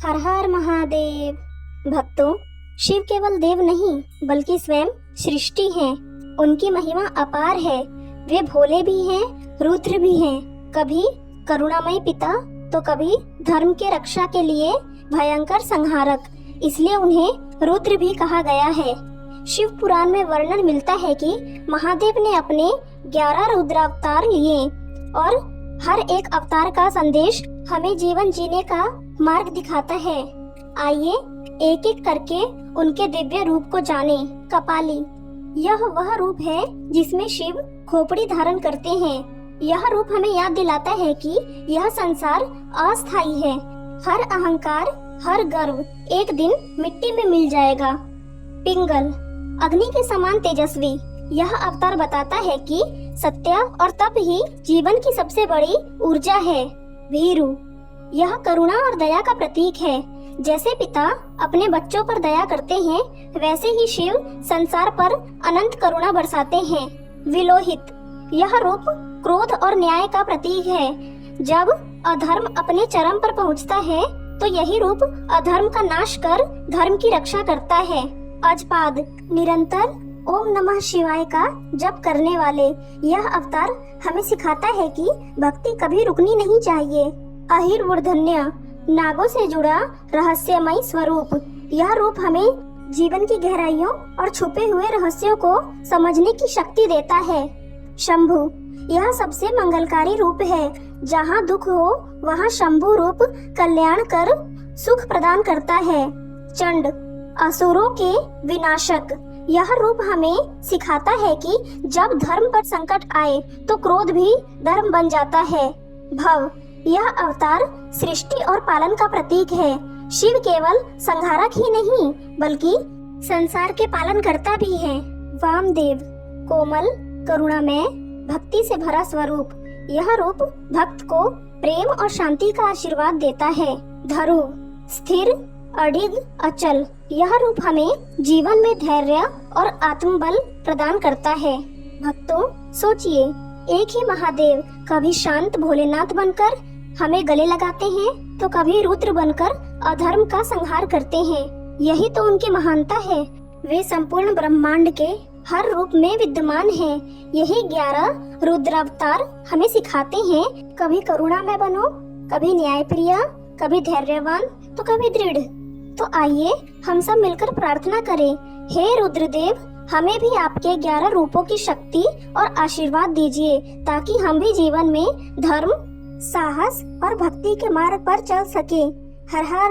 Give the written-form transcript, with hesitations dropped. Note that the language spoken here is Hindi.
हर हर महादेव। भक्तों, शिव केवल देव नहीं बल्कि स्वयं सृष्टि हैं। उनकी महिमा अपार है। वे भोले भी हैं, रुद्र भी हैं। कभी करुणामय पिता तो कभी धर्म के रक्षा के लिए भयंकर संहारक। इसलिए उन्हें रुद्र भी कहा गया है। शिव पुराण में वर्णन मिलता है कि महादेव ने अपने 11 रुद्रावतार लिए और हर एक अवतार का संदेश हमें जीवन जीने का मार्ग दिखाता है। आइए एक एक करके उनके दिव्य रूप को जाने। कपाली, यह वह रूप है जिसमें शिव खोपड़ी धारण करते हैं। यह रूप हमें याद दिलाता है कि यह संसार अस्थायी है। हर अहंकार, हर गर्व एक दिन मिट्टी में मिल जाएगा। पिंगल, अग्नि के समान तेजस्वी। यह अवतार बताता है कि सत्य और तप ही जीवन की सबसे बड़ी ऊर्जा है। भीरू, यह करुणा और दया का प्रतीक है। जैसे पिता अपने बच्चों पर दया करते हैं, वैसे ही शिव संसार पर अनंत करुणा बरसाते हैं। विलोहित, यह रूप क्रोध और न्याय का प्रतीक है। जब अधर्म अपने चरम पर पहुंचता है, तो यही रूप अधर्म का नाश कर धर्म की रक्षा करता है। अजपाद, निरंतर ओम नमः शिवाय का जप करने वाले। यह अवतार हमें सिखाता है कि भक्ति कभी रुकनी नहीं चाहिए। अहिर्वुर्धन्य, नागों से जुड़ा रहस्यमय स्वरूप। यह रूप हमें जीवन की गहराइयों और छुपे हुए रहस्यों को समझने की शक्ति देता है। शंभु, यह सबसे मंगलकारी रूप है। जहाँ दुख हो वहाँ शंभु रूप कल्याण कर सुख प्रदान करता है। चंड, असुरों के विनाशक। यह रूप हमें सिखाता है कि जब धर्म पर संकट आए तो क्रोध भी धर्म बन जाता है। भव, यह अवतार सृष्टि और पालन का प्रतीक है। शिव केवल संहारक ही नहीं बल्कि संसार के पालन करता भी है। वामदेव, कोमल, करुणामय, भक्ति से भरा स्वरूप। यह रूप भक्त को प्रेम और शांति का आशीर्वाद देता है। धरु, स्थिर, अडिग, अचल। यह रूप हमें जीवन में धैर्य और आत्मबल प्रदान करता है। भक्तों, सोचिए, एक ही महादेव कभी शांत भोलेनाथ बनकर हमें गले लगाते हैं तो कभी रुद्र बनकर अधर्म का संहार करते हैं। यही तो उनकी महानता है। वे संपूर्ण ब्रह्मांड के हर रूप में विद्यमान हैं। यही 11 रुद्रावतार हमें सिखाते हैं, कभी करुणामय बनो, कभी न्यायप्रिय, कभी धैर्यवान तो कभी दृढ़। तो आइए हम सब मिलकर प्रार्थना करें, हे रुद्रदेव, हमें भी आपके 11 रूपों की शक्ति और आशीर्वाद दीजिए, ताकि हम भी जीवन में धर्म, साहस और भक्ति के मार्ग पर चल सके। हर हर